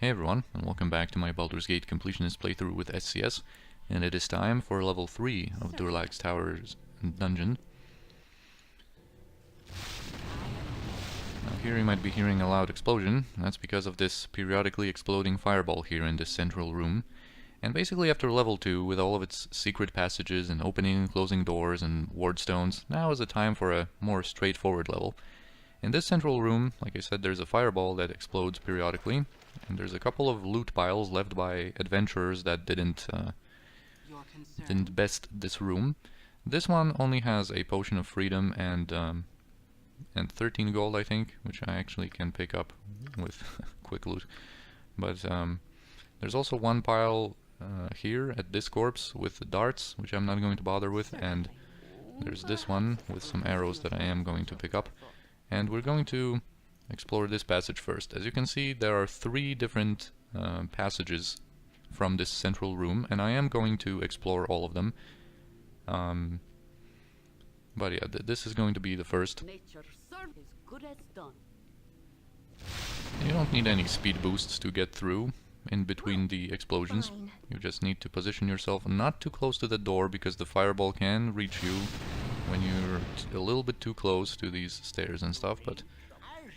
Hey everyone, and welcome back to my Baldur's Gate Completionist playthrough with SCS, and it is time for level 3 of Durlag's Towers dungeon. Now here you might be hearing a loud explosion. That's because of this periodically exploding fireball here in this central room. And basically after level 2, with all of its secret passages and opening and closing doors and wardstones, now is the time for a more straightforward level. In this central room, like I said, there's a fireball that explodes periodically, and there's a couple of loot piles left by adventurers that didn't best this room. This one only has a potion of freedom and 13 gold, I think, which I actually can pick up with quick loot. But there's also one pile here at this corpse with the darts, which I'm not going to bother with, and there's this one with some arrows that I am going to pick up. And we're going to explore this passage first. As you can see, there are 3 different passages from this central room, and I am going to explore all of them. But yeah, this is going to be the first. You don't need any speed boosts to get through in between the explosions. You just need to position yourself not too close to the door, because the fireball can reach you when you're a little bit too close to these stairs and stuff, but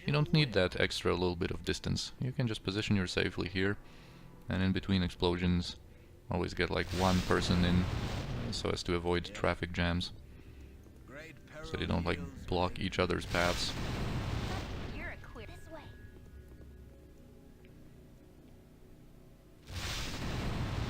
you don't need that extra little bit of distance. You can just position yourself safely here, and in between explosions always get like one person in, so as to avoid traffic jams, so they don't like block each other's paths.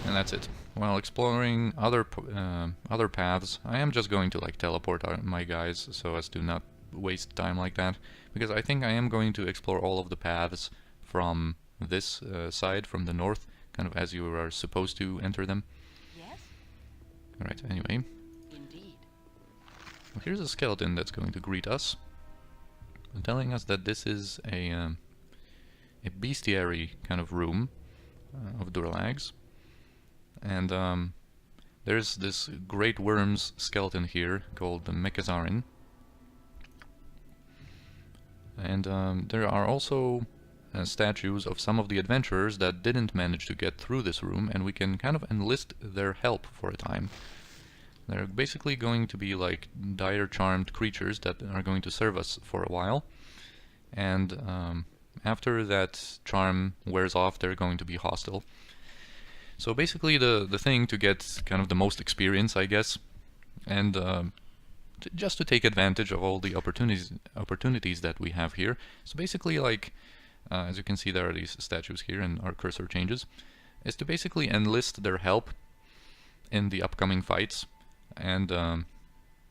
And that's it. While exploring other paths, I am just going to like teleport my guys so as to not waste time like that, because I think I am going to explore all of the paths from this side, from the north, kind of as you are supposed to enter them. Yes. Alright, anyway. Indeed. Well, here's a skeleton that's going to greet us, telling us that this is a bestiary kind of room of Durlag's. And there's this great worm's skeleton here called the Mechazarin. And there are also statues of some of the adventurers that didn't manage to get through this room, and we can kind of enlist their help for a time. They're basically going to be like dire charmed creatures that are going to serve us for a while. And after that charm wears off, they're going to be hostile. So basically the thing to get kind of the most experience, I guess, and just to take advantage of all the opportunities that we have here. So basically, like, as you can see, there are these statues here and our cursor changes, is to basically enlist their help in the upcoming fights, and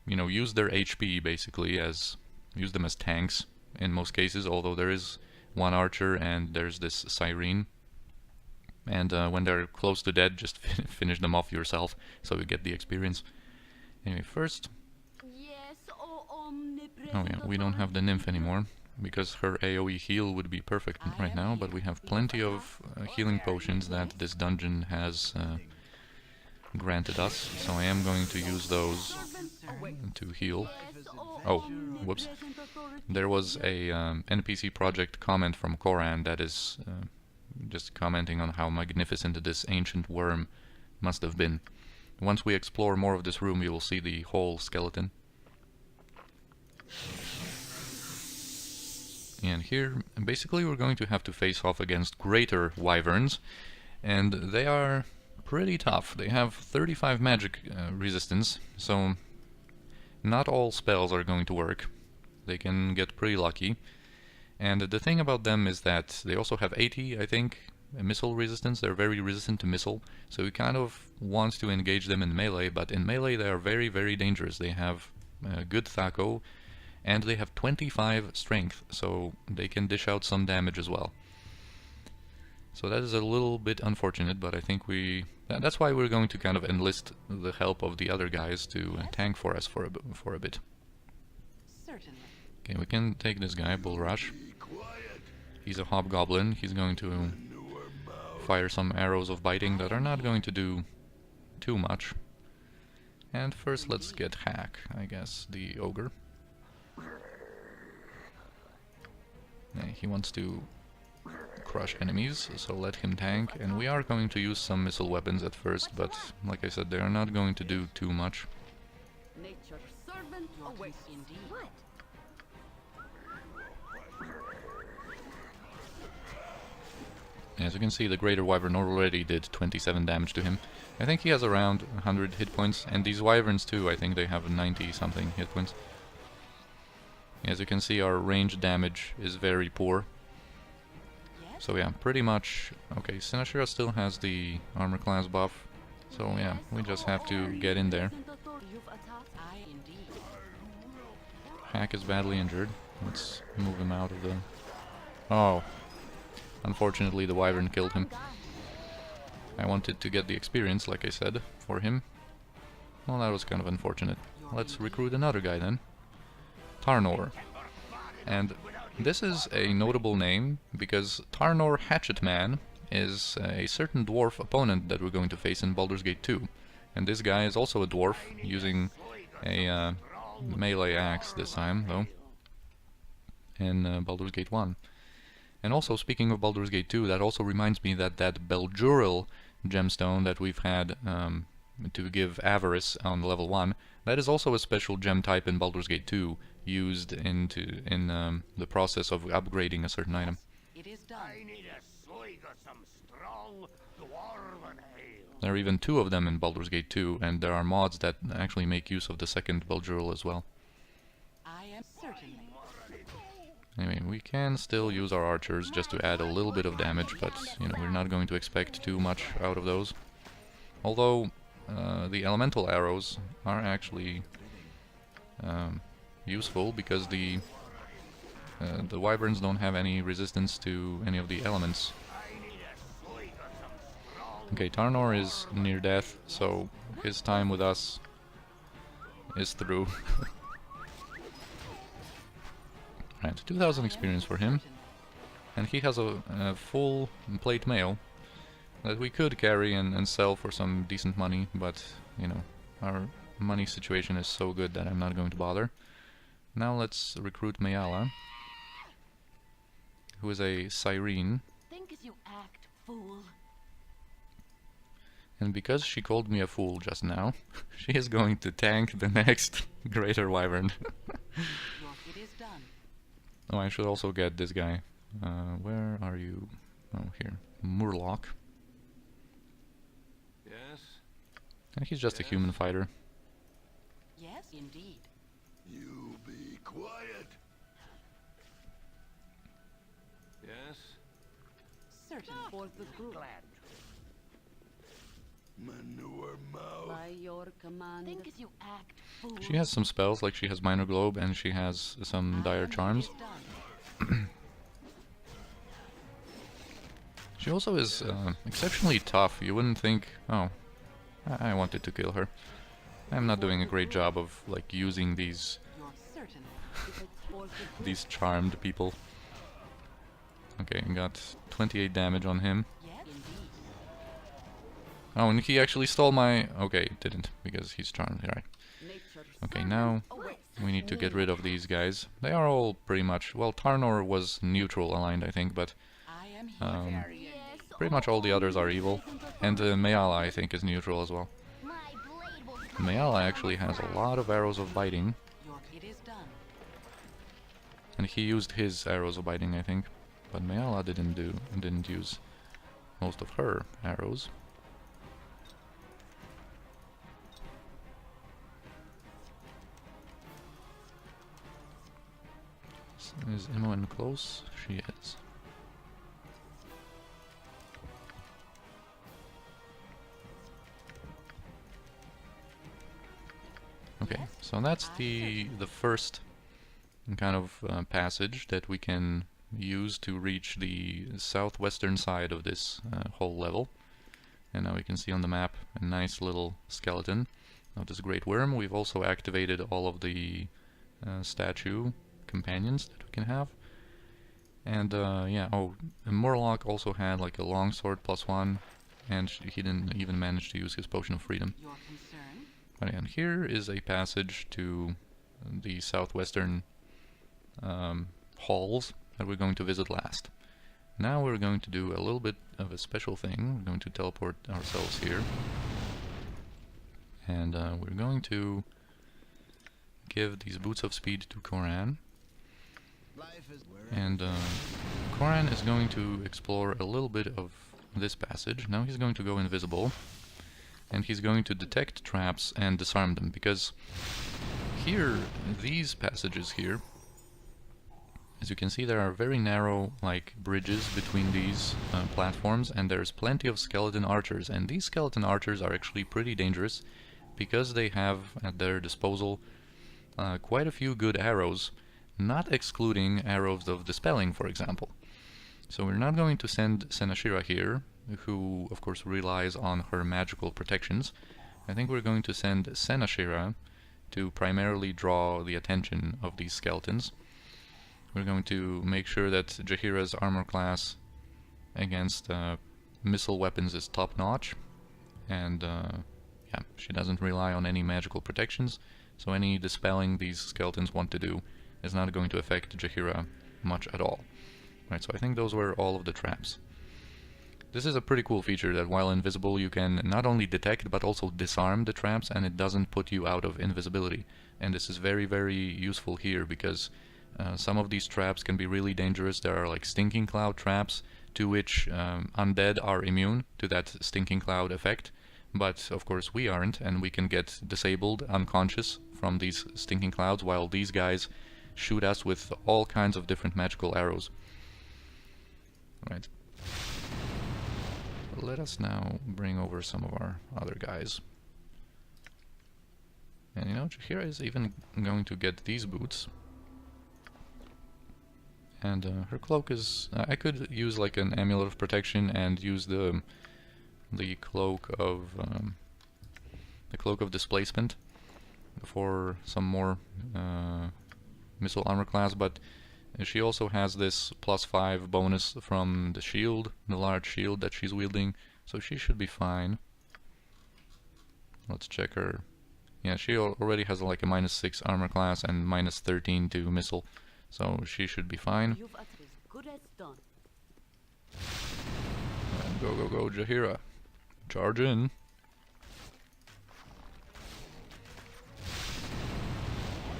you know, use their HP basically use them as tanks in most cases, although there is one archer and there's this siren. And when they're close to dead, just finish them off yourself, so you get the experience. Anyway, first... Oh yeah, we don't have the nymph anymore, because her AoE heal would be perfect right now, but we have plenty of healing potions that this dungeon has granted us, so I am going to use those to heal. Oh, whoops. There was a NPC Project comment from Koran that is... just commenting on how magnificent this ancient worm must have been. Once we explore more of this room, you will see the whole skeleton. And here, basically, we're going to have to face off against greater wyverns, and they are pretty tough. They have 35 magic resistance, so not all spells are going to work. They can get pretty lucky. And the thing about them is that they also have 80, I think, missile resistance. They're very resistant to missile, so you kind of want to engage them in melee, but in melee they are very, very dangerous. They have good Thaco, and they have 25 strength, so they can dish out some damage as well. So that is a little bit unfortunate, but I think that's why we're going to kind of enlist the help of the other guys to tank for us for a bit. Certainly. Okay, we can take this guy, Bull Rush. He's a hobgoblin. He's going to fire some arrows of biting that are not going to do too much. And first let's get Hack, I guess, the ogre. Yeah, he wants to crush enemies, so let him tank. And we are going to use some missile weapons at first, but like I said, they are not going to do too much. Nature's servant awaits. Indeed. What? As you can see, the Greater Wyvern already did 27 damage to him. I think he has around 100 hit points, and these Wyverns too, I think they have 90 something hit points. As you can see, our range damage is very poor. So yeah, pretty much... Okay, Sinashira still has the armor class buff, so yeah, we just have to get in there. Hack is badly injured. Let's move him out of the... Oh. Unfortunately, the Wyvern killed him. I wanted to get the experience, like I said, for him. Well, that was kind of unfortunate. Let's recruit another guy then. Tarnor. And this is a notable name, because Tarnor Hatchetman is a certain dwarf opponent that we're going to face in Baldur's Gate 2. And this guy is also a dwarf, using a melee axe this time, though, in Baldur's Gate 1. And also, speaking of Baldur's Gate 2, that also reminds me that that Baldur gemstone that we've had to give Avarice on level 1, that is also a special gem type in Baldur's Gate 2, used in the process of upgrading a certain item. It is done. I need a swig of some strong dwarven ale. There are even 2 of them in Baldur's Gate 2, and there are mods that actually make use of the second Baldur as well. I am certainly. Anyway, we can still use our archers just to add a little bit of damage, but you know, we're not going to expect too much out of those. Although the elemental arrows are actually useful, because the wyverns don't have any resistance to any of the elements. Okay, Tarnor is near death, so his time with us is through. Right, 2000 experience for him, and he has a full plate mail that we could carry and sell for some decent money, but you know, our money situation is so good that I'm not going to bother. Now let's recruit Mayala, who is a Cyrene. Think as you act, fool. And because she called me a fool just now, she is going to tank the next Greater Wyvern. It is done. Oh, I should also get this guy. Where are you? Oh, here. Murloc. Yes? He's just a human fighter. Yes, indeed. You be quiet. Yes? Certainly. For the group. Manure mouth. By your command. Think as you act, fool. She has some spells, like she has Minor Globe and she has some Dire Charms. She also is exceptionally tough. You wouldn't think... Oh, I wanted to kill her. I'm not doing a great job of like using these these charmed people. Okay, got 28 damage on him. Oh, and he actually stole my... Okay, didn't, because he's charmed, right. Okay, now we need to get rid of these guys. They are all pretty much... Well, Tarnor was neutral aligned, I think, but... pretty much all the others are evil. And Mayala, I think, is neutral as well. Mayala actually has a lot of arrows of biting. And he used his arrows of biting, I think. But Mayala didn't use most of her arrows. Is Imoen close? She is. Okay, so that's the first kind of passage that we can use to reach the southwestern side of this whole level. And now we can see on the map a nice little skeleton of this great worm. We've also activated all of the statue companions that we can have. And yeah, oh, Murloc also had like a longsword +1, and he didn't even manage to use his potion of freedom. But again, here is a passage to the southwestern halls that we're going to visit last. Now we're going to do a little bit of a special thing. We're going to teleport ourselves here. And we're going to give these boots of speed to Koran. And Koran is going to explore a little bit of this passage. Now he's going to go invisible. And he's going to detect traps and disarm them. Because here, these passages here, as you can see, there are very narrow, like, bridges between these platforms, and there's plenty of skeleton archers. And these skeleton archers are actually pretty dangerous, because they have at their disposal quite a few good arrows, not excluding arrows of dispelling, for example. So we're not going to send Senashira here, who, of course, relies on her magical protections. I think we're going to send Senashira to primarily draw the attention of these skeletons. We're going to make sure that Jaheira's armor class against missile weapons is top-notch, and yeah, she doesn't rely on any magical protections, so any dispelling these skeletons want to do is not going to affect Jaheira much at all. Right, so I think those were all of the traps. This is a pretty cool feature that while invisible you can not only detect but also disarm the traps, and it doesn't put you out of invisibility. And this is very, very useful here because some of these traps can be really dangerous. There are like stinking cloud traps to which undead are immune to that stinking cloud effect. But of course we aren't, and we can get disabled, unconscious from these stinking clouds, while these guys shoot us with all kinds of different magical arrows. Right. Let us now bring over some of our other guys. And you know, Jaheira is even going to get these boots. And her cloak is... I could use like an amulet of protection and use the cloak of displacement for some more missile armor class, but she also has this +5 bonus from the shield, the large shield that she's wielding, so she should be fine. Let's check her. Yeah, she already has like a -6 armor class and -13 to missile, so she should be fine. And go, go, go, Jaheira. Charge in.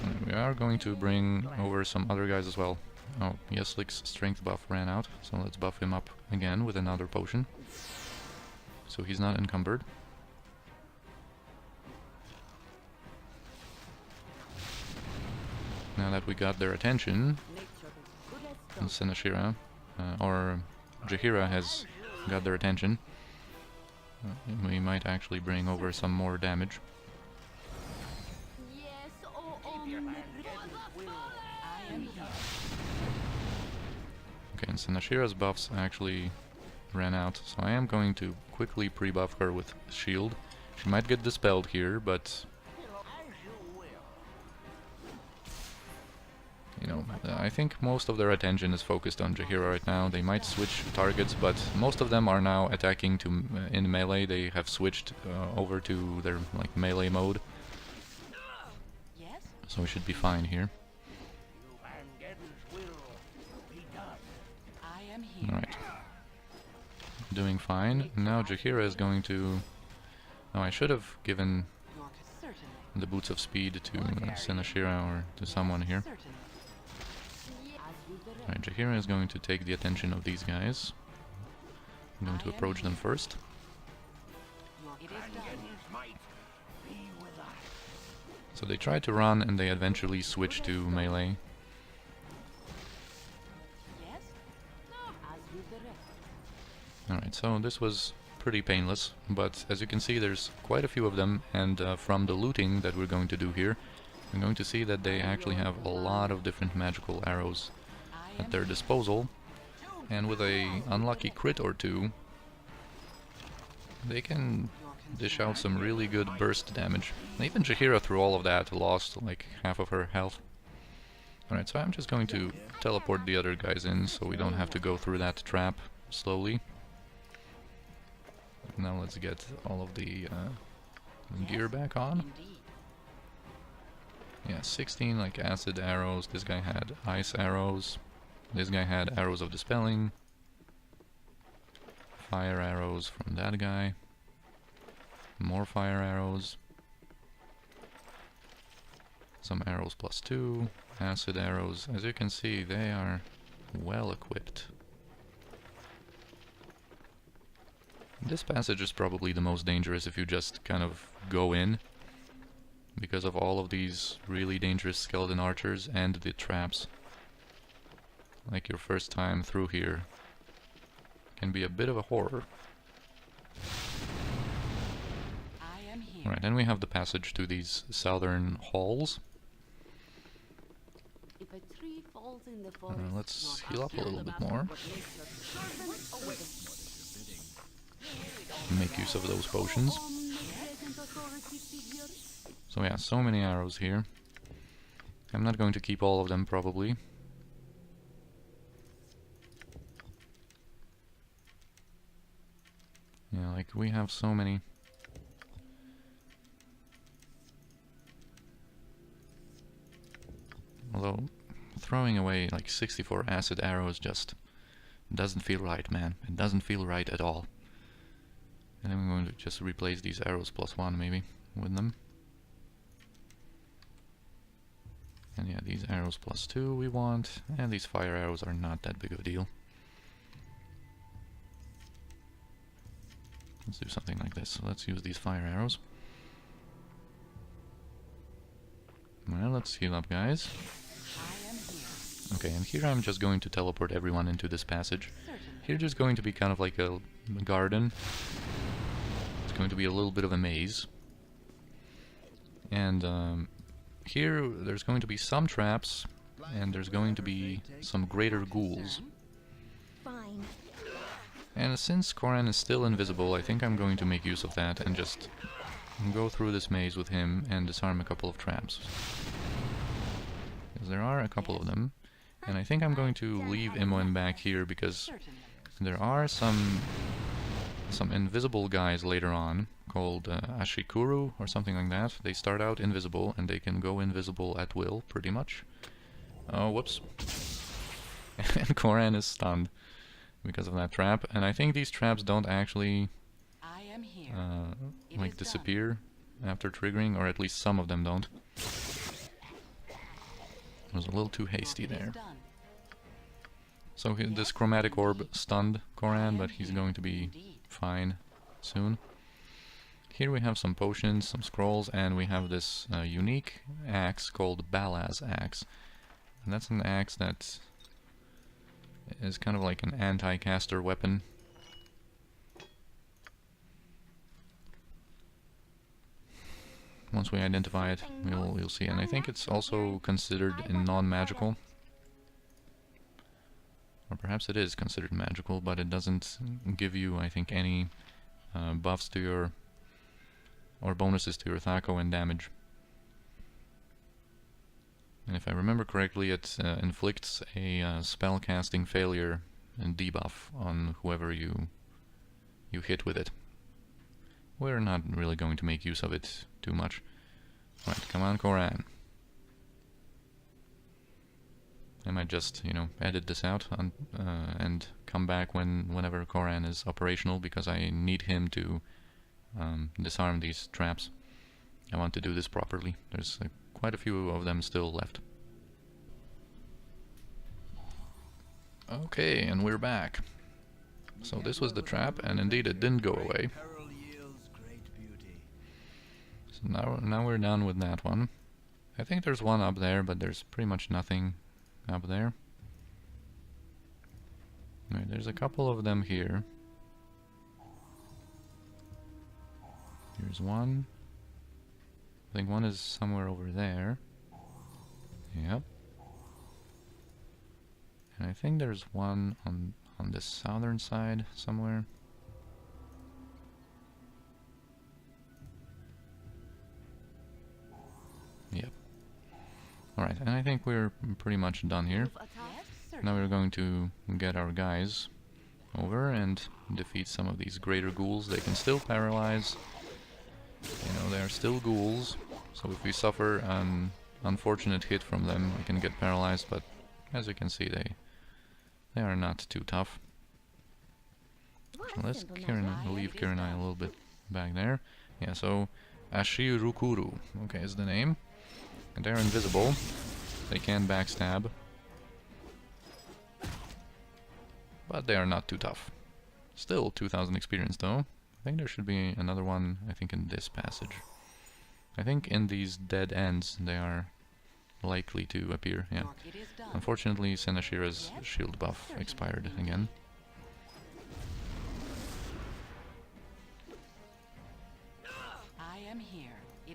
And we are going to bring over some other guys as well. Oh, Yeslik's strength buff ran out, so let's buff him up again with another potion, so he's not encumbered. Now that we got their attention, and Senashira, or Jaheira has got their attention, we might actually bring over some more damage. Okay, and Senashira's buffs actually ran out, so I am going to quickly pre-buff her with shield. She might get dispelled here, but you know, I think most of their attention is focused on Jaheira right now. They might switch targets, but most of them are now attacking to in melee. They have switched over to their like melee mode, so we should be fine here. Alright. Doing fine. Now Jaheira is going to... Oh, I should have given the boots of speed to Senashira or to someone here. Alright, Jaheira is going to take the attention of these guys. I'm going to approach them first. So they try to run and they eventually switch to melee. Alright, so this was pretty painless, but as you can see there's quite a few of them, and from the looting that we're going to do here, I'm going to see that they actually have a lot of different magical arrows at their disposal, and with a unlucky crit or two, they can dish out some really good burst damage. And even Jaheira, through all of that, lost like half of her health. Alright, so I'm just going to teleport the other guys in so we don't have to go through that trap slowly. Now let's get all of the gear back on. Yeah, 16 like acid arrows. This guy had ice arrows. This guy had arrows of dispelling. fire arrows from that guy. More fire arrows. Some arrows +2. Acid arrows. As you can see, they are well equipped. This passage is probably the most dangerous if you just kind of go in, because of all of these really dangerous skeleton archers and the traps. Like, your first time through here can be a bit of a horror. Alright, then we have the passage to these southern halls. If a tree falls in the forest, Let's heal up a little bit more. Make use of those potions. So yeah, so many arrows here. I'm not going to keep all of them, probably. Yeah, like, we have so many. Although, throwing away like 64 acid arrows just doesn't feel right, man. It doesn't feel right at all. And I'm going to just replace these arrows +1 maybe with them. And yeah, these arrows +2 we want, and these fire arrows are not that big of a deal. Let's do something like this. So let's use these fire arrows. Well, let's heal up, guys. Okay, and here I'm just going to teleport everyone into this passage. Here's just going to be kind of like a garden. It's going to be a little bit of a maze. And here there's going to be some traps, and there's going to be some greater ghouls. Fine. And since Koran is still invisible, I think I'm going to make use of that and just go through this maze with him and disarm a couple of traps. Because there are a couple of them. And I think I'm going to leave Imoen back here because there are some invisible guys later on called Ashikuru or something like that. They start out invisible and they can go invisible at will, pretty much. Oh, whoops. And Koran is stunned because of that trap. And I think these traps don't actually like disappear after triggering, or at least some of them don't. I was a little too hasty there. So this chromatic orb stunned Koran, but he's going to be fine soon. Here we have some potions, some scrolls, and we have this unique axe called Balaz axe. And that's an axe that is kind of like an anti-caster weapon. Once we identify it, you'll see. And I think it's also considered in non-magical. Or perhaps it is considered magical, but it doesn't give you, I think, any buffs to your... or bonuses to your Thaco and damage. And if I remember correctly, it inflicts a spellcasting failure and debuff on whoever you hit with it. We're not really going to make use of it too much. Right, come on, Koran. I might just, you know, edit this out and come back whenever Koran is operational, because I need him to disarm these traps. I want to do this properly. There's quite a few of them still left. Okay, and we're back. So this was the trap, and indeed it didn't go away. So now we're done with that one. I think there's one up there, but there's pretty much nothing up there. Right, there's a couple of them here. Here's one. I think one is somewhere over there. Yep. And I think there's one on the southern side somewhere. Yep. Alright, and I think we're pretty much done here. Now we're going to get our guys over and defeat some of these greater ghouls. They can still paralyze. You know, they are still ghouls, so if we suffer an unfortunate hit from them, we can get paralyzed, but as you can see, they are not too tough. So let's leave Kirinai a little bit back there. Yeah, so Ashirukuru, okay, is the name. And they're invisible. They can backstab. But they are not too tough. Still 2000 experience though. I think there should be another one, I think in this passage. I think in these dead ends they are likely to appear, yeah. Unfortunately, Senashira's shield buff expired again.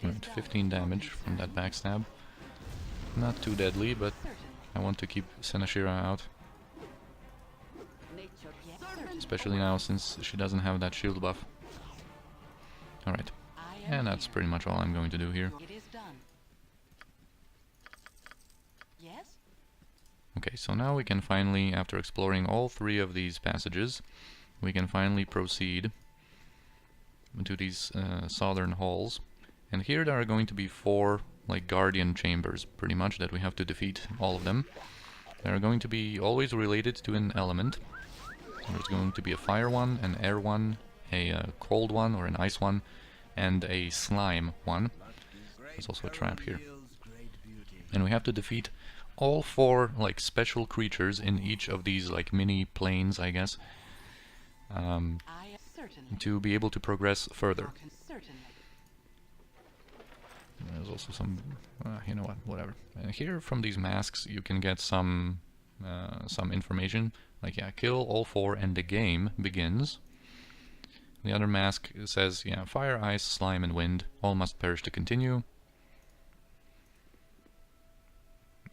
Right, 15 damage from that backstab. Not too deadly, but I want to keep Senashira out. Especially now since she doesn't have that shield buff. Alright. And that's pretty much all I'm going to do here. Okay, so now we can finally, after exploring all three of these passages, we can finally proceed to these southern halls. And here there are going to be 4 like guardian chambers, pretty much, that we have to defeat, all of them. They are going to be always related to an element. There's going to be a fire one, an air one, a cold one or an ice one, and a slime one. There's also a trap here. And we have to defeat all 4 like special creatures in each of these like mini planes, I guess, to be able to progress further. There's also some, you know what, whatever. Here from these masks you can get some information, like yeah, kill all 4 and the game begins. The other mask says, yeah, fire, ice, slime and wind, all must perish to continue.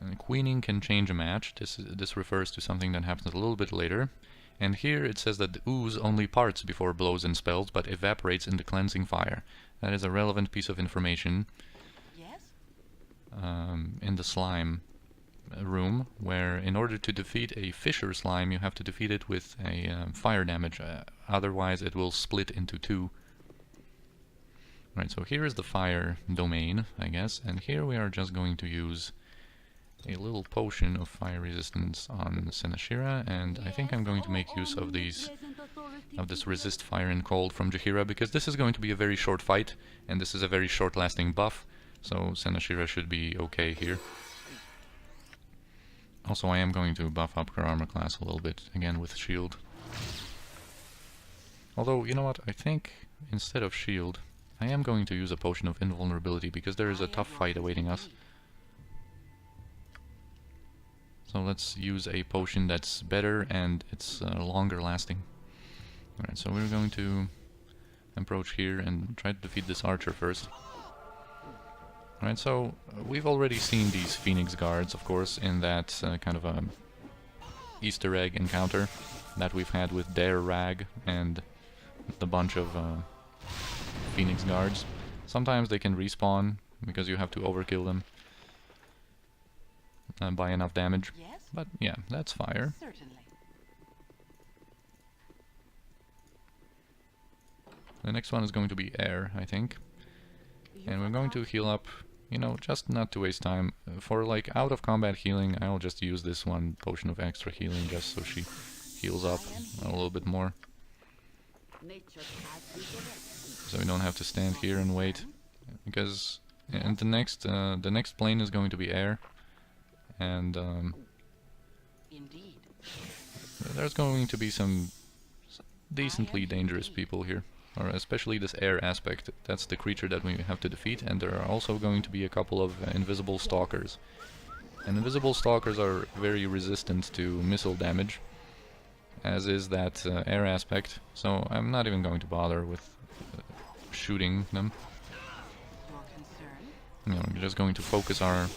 And queening can change a match. This refers to something that happens a little bit later. And here it says that the ooze only parts before blows and spells, but evaporates in the cleansing fire. That is a relevant piece of information. In the slime room, where in order to defeat a fissure slime you have to defeat it with a fire damage, otherwise it will split into 2. Right, so here is the fire domain, I guess, and here we are just going to use a little potion of fire resistance on Senashira, and I think I'm going to make use of this resist fire and cold from Jaheira, because this is going to be a very short fight, and this is a very short lasting buff. So Senashira should be okay here. Also, I am going to buff up her armor class a little bit, again with shield. Although, you know what, I think instead of shield, I am going to use a potion of invulnerability, because there is a tough fight awaiting us. So let's use a potion that's better and it's longer lasting. Alright, so we're going to approach here and try to defeat this archer first. Alright, so we've already seen these Phoenix Guards, of course, in that kind of a Easter egg encounter that we've had with Durlag and the bunch of Phoenix Guards. Sometimes they can respawn because you have to overkill them by enough damage. But yeah, that's fire. The next one is going to be air, I think. And we're going to heal up, you know, just not to waste time. For like out of combat healing, I'll just use this one potion of extra healing just so she heals up a little bit more. So we don't have to stand here and wait. Because and the next plane is going to be air. And there's going to be some decently dangerous people here. Or especially this air aspect. That's the creature that we have to defeat, and there are also going to be a couple of invisible stalkers. And invisible stalkers are very resistant to missile damage, as is that air aspect, so I'm not even going to bother with shooting them. You know, we're just going to focus our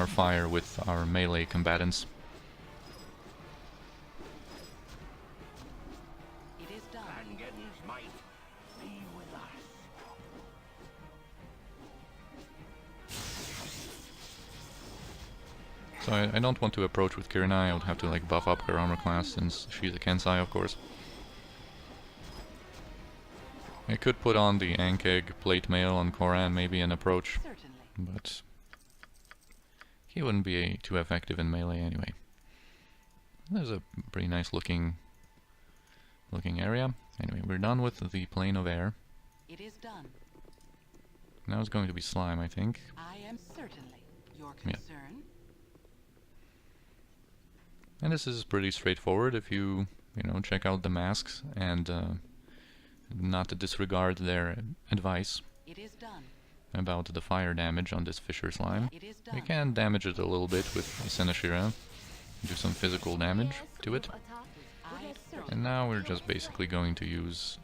fire with our melee combatants. So I don't want to approach with Kirinai. I would have to like buff up her armor class since she's a Kensai, of course. I could put on the Ankeg plate mail on Koran maybe and approach, but he wouldn't be too effective in melee anyway. There's a pretty nice looking area. Anyway, we're done with the plane of air. It is done. Now it's going to be slime, I think. I am certainly your Yeah. concern. And this is pretty straightforward if you know, check out the masks and not to disregard their advice It is done. about the fire damage on this Fisher slime. It is You done. can damage it a little bit with Senashira, do some physical damage to it. I certainly. And now we're just basically going to use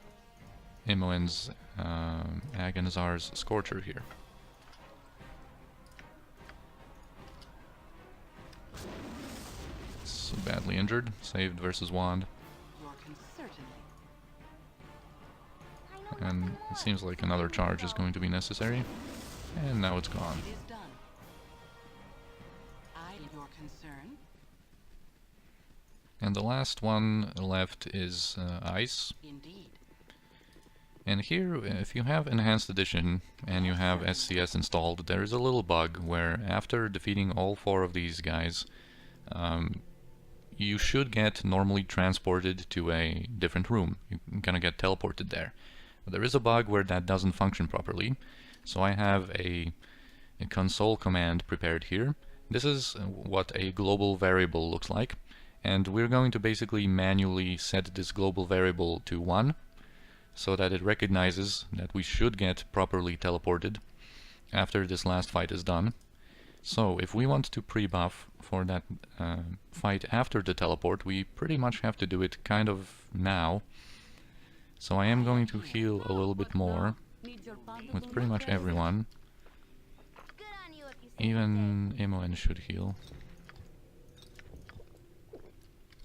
Imoen's Agonizar's Scorcher here. So badly injured, saved versus wand, Your certainly. and it seems like another charge is going to be necessary. And now it's gone. It is done. I am your concern. And the last one left is Ice. Indeed. And here, if you have Enhanced Edition and you have SCS installed, there is a little bug where after defeating all 4 of these guys, you should get normally transported to a different room. You're gonna get teleported there. But there is a bug where that doesn't function properly, so I have a console command prepared here. This is what a global variable looks like, and we're going to basically manually set this global variable to 1, so that it recognizes that we should get properly teleported after this last fight is done. So if we want to pre-buff for that fight after the teleport, we pretty much have to do it kind of now. So I am going to heal a little bit more with pretty much everyone. Even Imoen should heal.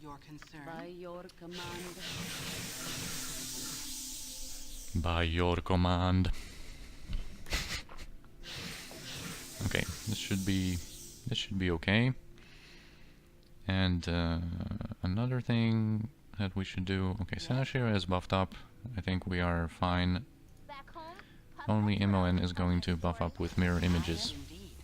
Your concern. By your command. By your command. Okay, this should be okay. And another thing that we should do. Okay, Senashira is buffed up. I think we are fine. Back home? Only Imoen is going to buff up with mirror images Indeed.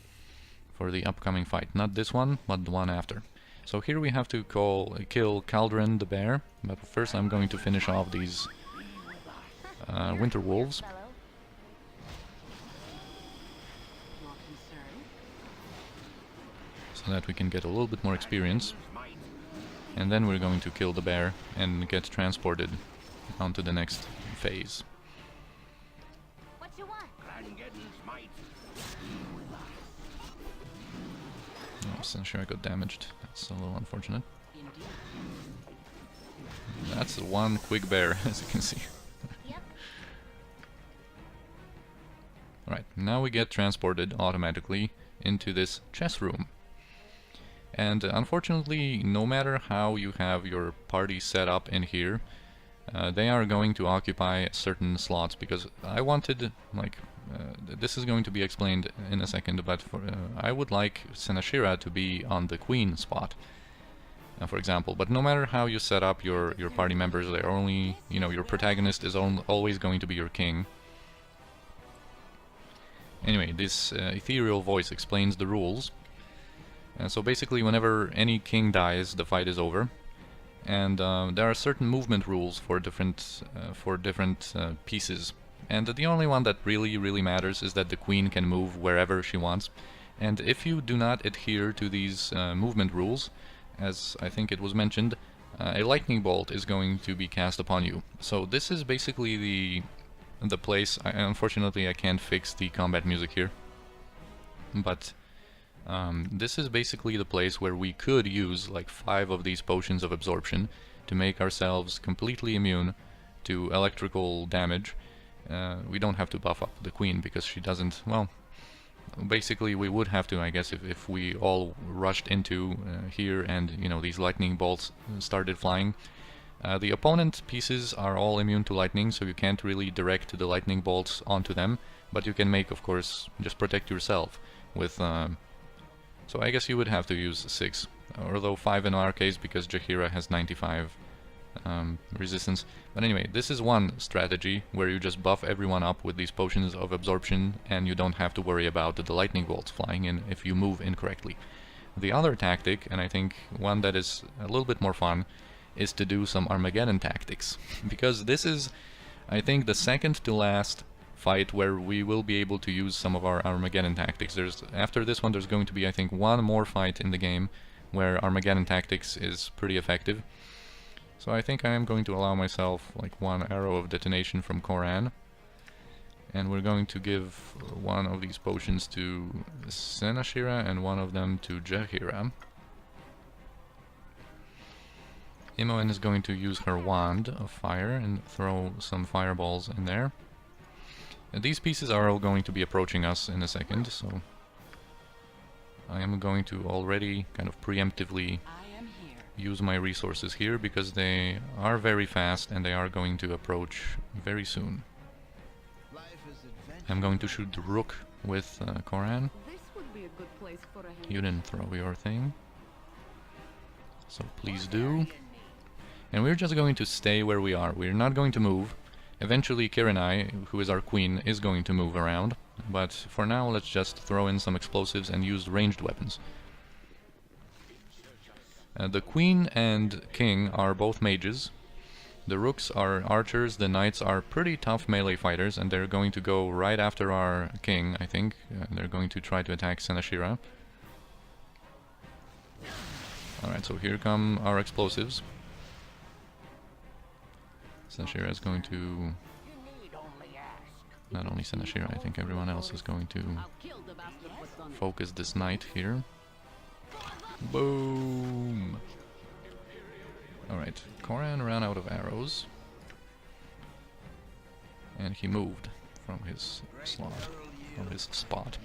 for the upcoming fight. Not this one, but the one after. So here we have to kill Caldron the bear. But first I'm going to finish off these winter wolves. Fellow. Your concern. So that we can get a little bit more experience. And then we're going to kill the bear and get transported onto the next phase. What you want? Oh, Senshira got damaged. That's a little unfortunate. Indeed. That's one quick bear, as you can see. Yep. Right, now we get transported automatically into this chess room. And unfortunately, no matter how you have your party set up in here, they are going to occupy certain slots, because I wanted, like, this is going to be explained in a second, but I would like Senashira to be on the queen spot, for example. But no matter how you set up your party members, they're only, you know, your protagonist is always going to be your king. Anyway, this ethereal voice explains the rules. So basically, whenever any king dies, the fight is over. And there are certain movement rules for different pieces. And the only one that really matters is that the queen can move wherever she wants. And if you do not adhere to these movement rules, as I think it was mentioned, a lightning bolt is going to be cast upon you. So this is basically the place. Unfortunately, I can't fix the combat music here, but this is basically the place where we could use like 5 of these potions of absorption to make ourselves completely immune to electrical damage. We don't have to buff up the queen because she doesn't, well, basically we would have to, I guess, if we all rushed into here and, you know, these lightning bolts started flying. The opponent pieces are all immune to lightning, so you can't really direct the lightning bolts onto them, but you can make, of course, just protect yourself with so I guess you would have to use 6, although 5 in our case because Jaheira has 95 resistance. But anyway, this is one strategy where you just buff everyone up with these potions of absorption and you don't have to worry about the lightning bolts flying in if you move incorrectly. The other tactic, and I think one that is a little bit more fun, is to do some Armageddon tactics. Because this is, I think, the second to last fight where we will be able to use some of our Armageddon tactics. After this one there's going to be, I think, one more fight in the game where Armageddon tactics is pretty effective. So I think I am going to allow myself like one arrow of detonation from Koran. And we're going to give one of these potions to Senashira and one of them to Jahira. Imoen is going to use her wand of fire and throw some fireballs in there. And these pieces are all going to be approaching us in a second, so I am going to already kind of preemptively I am here. use my resources here because they are very fast and they are going to approach very soon. I'm going to shoot the rook with Koran. This would be a good place for a hand. You didn't throw your thing, so please do. And we're just going to stay where we are. We're not going to move. Eventually Kirinai, who is our queen, is going to move around. But for now, let's just throw in some explosives and use ranged weapons. The queen and king are both mages. The rooks are archers, the knights are pretty tough melee fighters, and they're going to go right after our king, I think. They're going to try to attack Senashira. Alright, so here come our explosives. Senashira is going to... You need only ask. Not only Senashira, I think everyone else is going to I'll kill the bastard with thunder. focus this knight here. Boom! Alright, Koran ran out of arrows. And he moved from his slot, from his spot.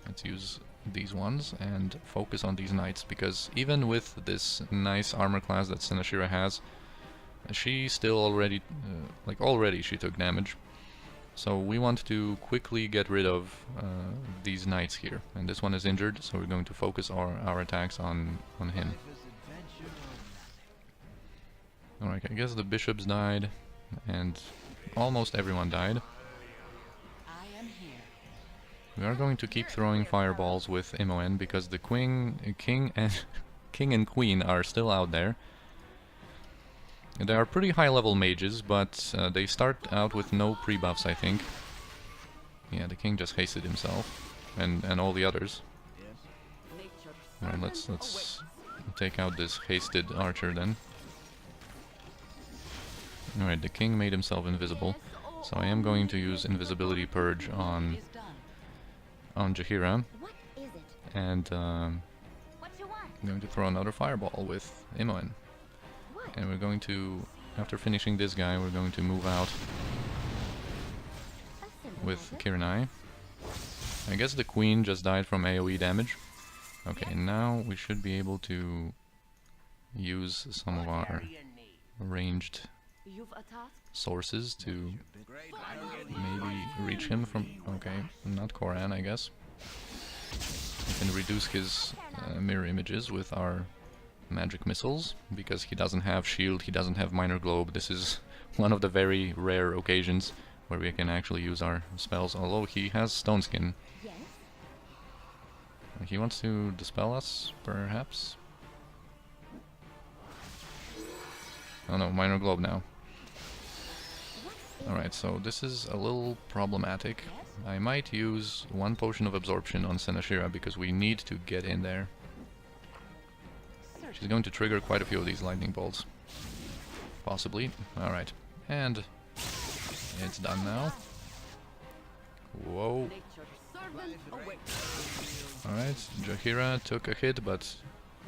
Let's use these ones and focus on these knights, because even with this nice armor class that Senashira has, she still already, already she took damage. So we want to quickly get rid of these knights here. And this one is injured, so we're going to focus our attacks on him. Alright, I guess the bishops died, and almost everyone died. I am here. We are going to keep throwing fireballs with Imoen, because the king and queen are still out there. They are pretty high level mages, but they start out with no pre-buffs, I think. Yeah, the king just hasted himself, and all the others. Alright, let's take out this hasted archer then. Alright, the king made himself invisible, so I am going to use invisibility purge on Is done. Jahira, What is it? and What you want? I'm going to throw another fireball with Imoen. What? And we're going to, after finishing this guy, we're going to move out A simple with matter. Kirinai. I guess the queen just died from AoE damage. Okay, now we should be able to use some of our You need. ranged You've a task? sources to maybe reach him from... Okay, not Koran, I guess. We can reduce his mirror images with our magic missiles, because he doesn't have shield, he doesn't have minor globe. This is one of the very rare occasions where we can actually use our spells, although he has stone skin. Yes. He wants to dispel us, perhaps? Oh no, minor globe now. Alright, so this is a little problematic. I might use one potion of absorption on Senashira, because we need to get in there. She's going to trigger quite a few of these lightning bolts. Possibly. Alright. And it's done now. Whoa. Alright, Jahira took a hit, but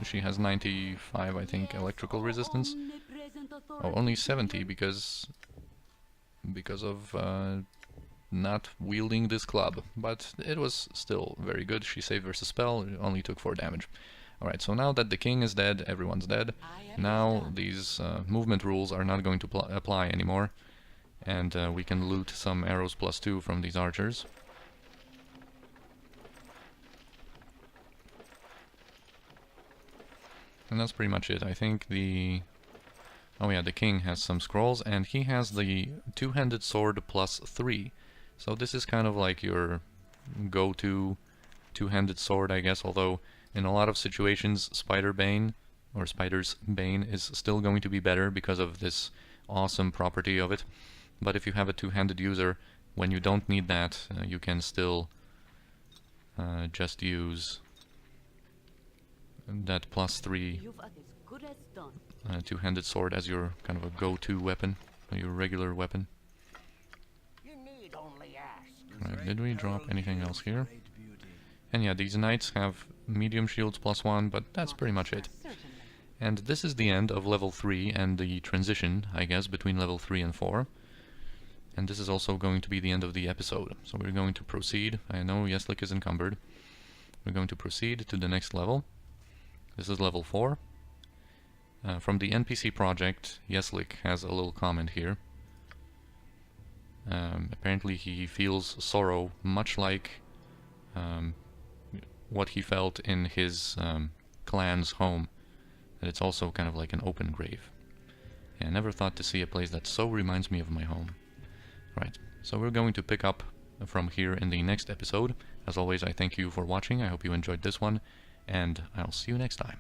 she has 95, I think, electrical resistance. Oh, only 70 because of not wielding this club. But it was still very good. She saved versus spell, it only took 4 damage. Alright, so now that the king is dead, everyone's dead. Now these movement rules are not going to apply anymore. And we can loot some arrows +2 from these archers. And that's pretty much it. I think the... Oh yeah, the king has some scrolls, and he has the two-handed sword +3. So this is kind of like your go-to two-handed sword, I guess, although in a lot of situations Spiderbane or Spider's Bane is still going to be better because of this awesome property of it. But if you have a two-handed user, when you don't need that, you can still just use that +3 You've as good as done. two-handed sword as your kind of a go-to weapon, or your regular weapon. You need only ask. Right, did we drop anything else here? And yeah, these knights have medium shields +1, but that's pretty much it. Certainly. And this is the end of level 3 and the transition, I guess, between level 3 and 4. And this is also going to be the end of the episode. So we're going to proceed. I know Yeslik is encumbered. We're going to proceed to the next level. This is level 4. From the NPC project, Yeslik has a little comment here. Apparently he feels sorrow much like what he felt in his clan's home. That it's also kind of like an open grave. Yeah, I never thought to see a place that so reminds me of my home. Right, so we're going to pick up from here in the next episode. As always, I thank you for watching. I hope you enjoyed this one, and I'll see you next time.